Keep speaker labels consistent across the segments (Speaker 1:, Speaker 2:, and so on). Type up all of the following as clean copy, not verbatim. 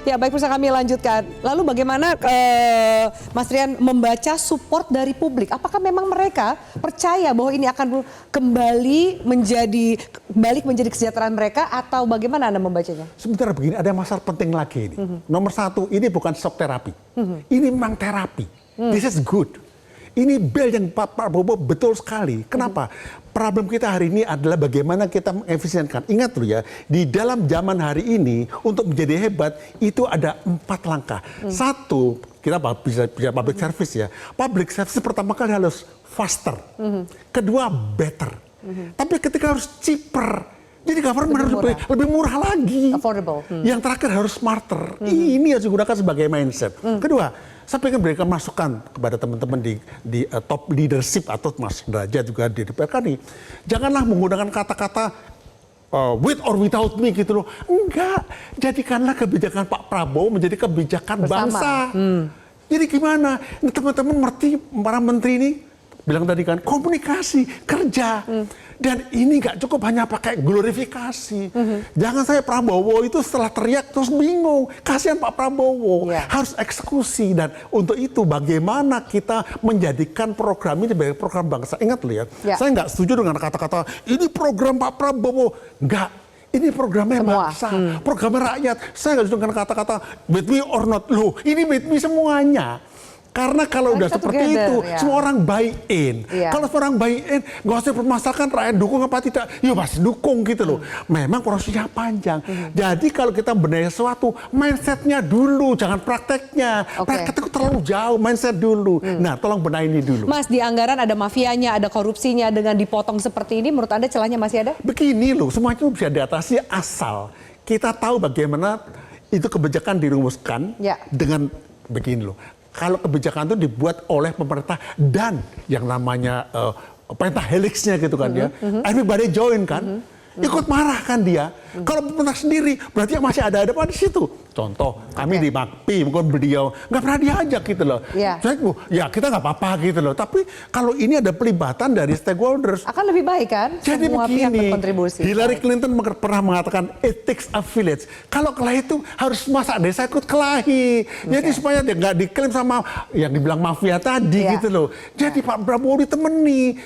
Speaker 1: Ya baik, pemirsa kami lanjutkan. Lalu bagaimana Mas Rian membaca support dari publik? Apakah memang mereka percaya bahwa ini akan kembali menjadi kesejahteraan mereka atau bagaimana Anda membacanya?
Speaker 2: Sebentar begini, ada masalah penting lagi ini. Nomor satu, ini bukan shock terapi. Ini memang terapi. This is good. Ini bel yang Pak Prabowo betul sekali. Kenapa? Problem kita hari ini adalah bagaimana kita mengefisienkan. Ingat loh ya, di dalam zaman hari ini untuk menjadi hebat itu ada 4 langkah. Satu, kita bisa public service ya. Public service pertama kali harus faster. Kedua, better. Tapi ketika harus cheaper, jadi government harus lebih murah lagi.
Speaker 1: Affordable.
Speaker 2: Yang terakhir harus smarter. Ini harus digunakan sebagai mindset. Kedua, saya ingin berikan masukan kepada teman-teman di top leadership atau Mas Derajat juga di DPR ini. Janganlah menggunakan kata-kata with or without me gitu loh. Enggak, jadikanlah kebijakan Pak Prabowo menjadi kebijakan bangsa. Jadi gimana? Ini teman-teman ngerti para menteri ini bilang tadi kan komunikasi, kerja. Dan ini nggak cukup hanya pakai glorifikasi. Jangan saya Prabowo itu setelah teriak terus bingung. Kasihan Pak Prabowo. Harus eksekusi. Dan untuk itu bagaimana kita menjadikan program ini sebagai program bangsa. Ingat loh ya, saya nggak setuju dengan kata-kata ini program Pak Prabowo. Nggak. Ini programnya bangsa, programnya rakyat. Saya nggak setuju dengan kata-kata with me or not. Loh, ini with me semuanya. Karena kalau udah seperti itu, semua orang buy in. Kalau semua orang buy in, nggak usah permasalahkan rakyat dukung apa tidak. Ya pasti dukung gitu loh. Memang prosesnya panjang. Jadi kalau kita benahi sesuatu, mindsetnya dulu, jangan prakteknya. Praktek itu terlalu jauh, mindset dulu. Nah, tolong benahi ini dulu.
Speaker 1: Mas, di anggaran ada mafianya, ada korupsinya, dengan dipotong seperti ini, menurut Anda celahnya masih ada?
Speaker 2: Begini loh, semua itu bisa diatasi asal kita tahu bagaimana itu kebijakan dirumuskan dengan begini loh. Kalau kebijakan itu dibuat oleh pemerintah dan yang namanya pentahelixnya gitu kan ya, everybody join kan, ikut marah kan dia. Kalau pemerintah sendiri berarti masih ada di situ. Contoh, kami di MAKPI, mungkin beliau nggak pernah diajak gitu loh. Saya, ya kita nggak apa-apa gitu loh. Tapi kalau ini ada pelibatan dari stakeholders,
Speaker 1: akan lebih baik kan?
Speaker 2: Jadi
Speaker 1: semua
Speaker 2: begini,
Speaker 1: pihak berkontribusi.
Speaker 2: Hillary Clinton pernah mengatakan it takes a village. Kalau kelahi itu harus masa desa ikut kelahi. Jadi supaya dia nggak diklaim sama yang dibilang mafia tadi gitu loh. Jadi Pak Prabowo ditemani.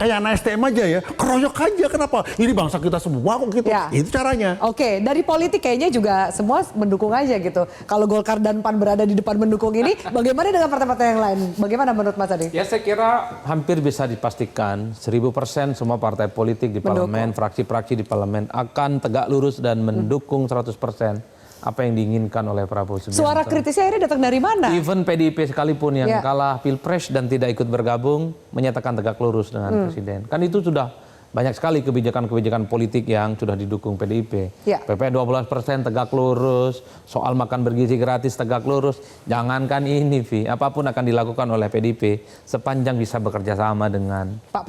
Speaker 2: Kayak anak STM aja ya, keroyok aja. Kenapa? Ini bangsa kita semua kok gitu. Itu caranya.
Speaker 1: Oke, dari politik kayaknya juga semua mendukung aja gitu. Kalau Golkar dan PAN berada di depan mendukung ini, bagaimana dengan partai-partai yang lain? Bagaimana menurut Mas Adi?
Speaker 3: Ya saya kira hampir bisa dipastikan 1000% semua partai politik di parlemen, fraksi-fraksi di parlemen akan tegak lurus dan mendukung 100% apa yang diinginkan oleh Prabowo Subianto.
Speaker 1: Suara kritisnya akhirnya datang dari mana?
Speaker 3: Even PDIP sekalipun yang kalah Pilpres dan tidak ikut bergabung menyatakan tegak lurus dengan Presiden. Kan itu sudah banyak sekali kebijakan-kebijakan politik yang sudah didukung PDIP. PP 12% tegak lurus, soal makan bergizi gratis tegak lurus. Jangankan ini, Vi, apapun akan dilakukan oleh PDIP sepanjang bisa bekerja sama dengan
Speaker 1: Pak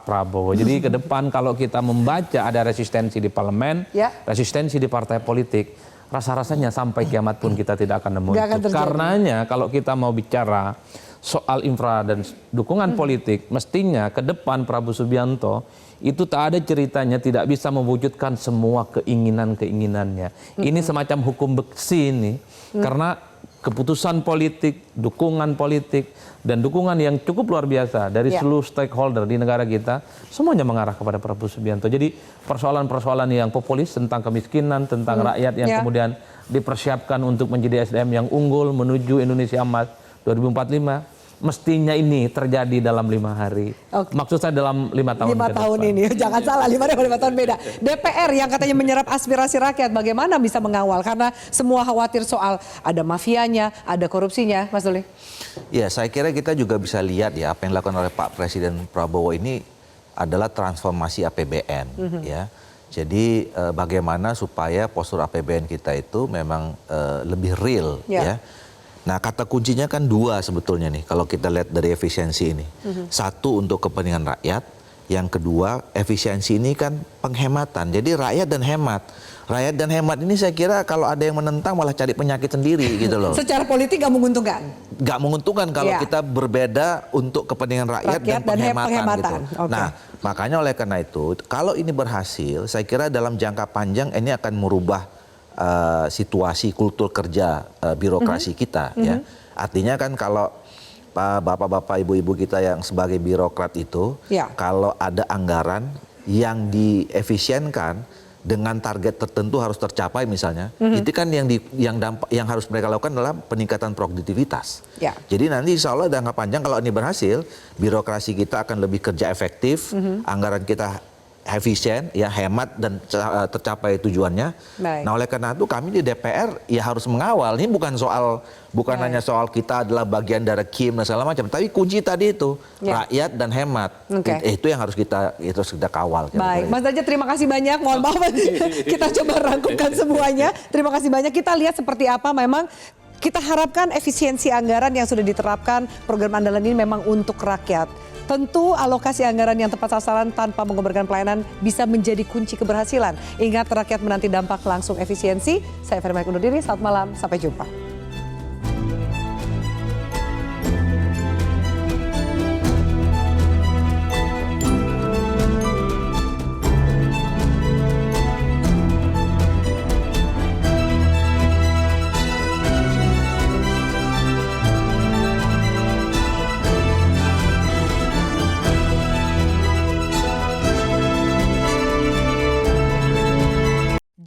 Speaker 1: Prabowo.
Speaker 3: Jadi ke depan kalau kita membaca ada resistensi di parlemen, resistensi di partai politik, rasa-rasanya sampai kiamat pun kita tidak akan nemu itu. Karenanya kalau kita mau bicara soal infra dan dukungan politik, mestinya ke depan Prabowo Subianto itu tak ada ceritanya tidak bisa mewujudkan semua keinginan-keinginannya. Ini semacam hukum besi ini, karena keputusan politik, dukungan politik, dan dukungan yang cukup luar biasa dari seluruh stakeholder di negara kita, semuanya mengarah kepada Prabowo Subianto. Jadi persoalan-persoalan yang populis tentang kemiskinan, tentang rakyat yang kemudian dipersiapkan untuk menjadi SDM yang unggul menuju Indonesia Emas 2045, mestinya ini terjadi dalam 5 hari. Maksud saya dalam 5 tahun.
Speaker 1: 5 tahun ini, jangan salah, 5 tahun beda. DPR yang katanya menyerap aspirasi rakyat, bagaimana bisa mengawal? Karena semua khawatir soal ada mafianya, ada korupsinya, Mas Duli.
Speaker 4: Ya, saya kira kita juga bisa lihat ya apa yang dilakukan oleh Pak Presiden Prabowo ini adalah transformasi APBN, ya. Jadi bagaimana supaya postur APBN kita itu memang lebih real, ya. Nah, kata kuncinya kan 2 sebetulnya nih kalau kita lihat dari efisiensi ini. Satu untuk kepentingan rakyat, yang kedua efisiensi ini kan penghematan. Jadi rakyat dan hemat. Rakyat dan hemat ini saya kira kalau ada yang menentang malah cari penyakit sendiri gitu loh.
Speaker 1: Secara politik nggak menguntungkan?
Speaker 4: Nggak menguntungkan kalau kita berbeda untuk kepentingan rakyat dan penghematan. Gitu. Nah, makanya oleh karena itu kalau ini berhasil, saya kira dalam jangka panjang ini akan merubah situasi kultur kerja birokrasi kita ya. Artinya kan kalau bapak-bapak, ibu-ibu kita yang sebagai birokrat itu, kalau ada anggaran yang diefisienkan dengan target tertentu harus tercapai misalnya, itu kan yang harus mereka lakukan adalah peningkatan produktivitas. Jadi nanti insya Allah jangka panjang kalau ini berhasil, birokrasi kita akan lebih kerja efektif, anggaran kita efisien, ya hemat dan tercapai tujuannya. Nah oleh karena itu kami di DPR ya harus mengawal. Ini bukan hanya soal kita adalah bagian dari Kim dan segala macam, tapi kunci tadi itu rakyat dan hemat. Itu yang harus kita kawal.
Speaker 1: Baik, Mas Derajat terima kasih banyak. Mohon maaf kita coba rangkumkan semuanya. Terima kasih banyak. Kita lihat seperti apa memang. Kita harapkan efisiensi anggaran yang sudah diterapkan program andalan ini memang untuk rakyat. Tentu alokasi anggaran yang tepat sasaran tanpa mengorbankan pelayanan bisa menjadi kunci keberhasilan. Ingat, rakyat menanti dampak langsung efisiensi. Saya Ferry Maik undur diri, selamat malam, sampai jumpa.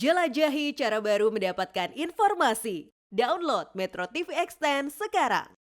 Speaker 5: Jelajahi cara baru mendapatkan informasi. Download Metro TV Extend sekarang.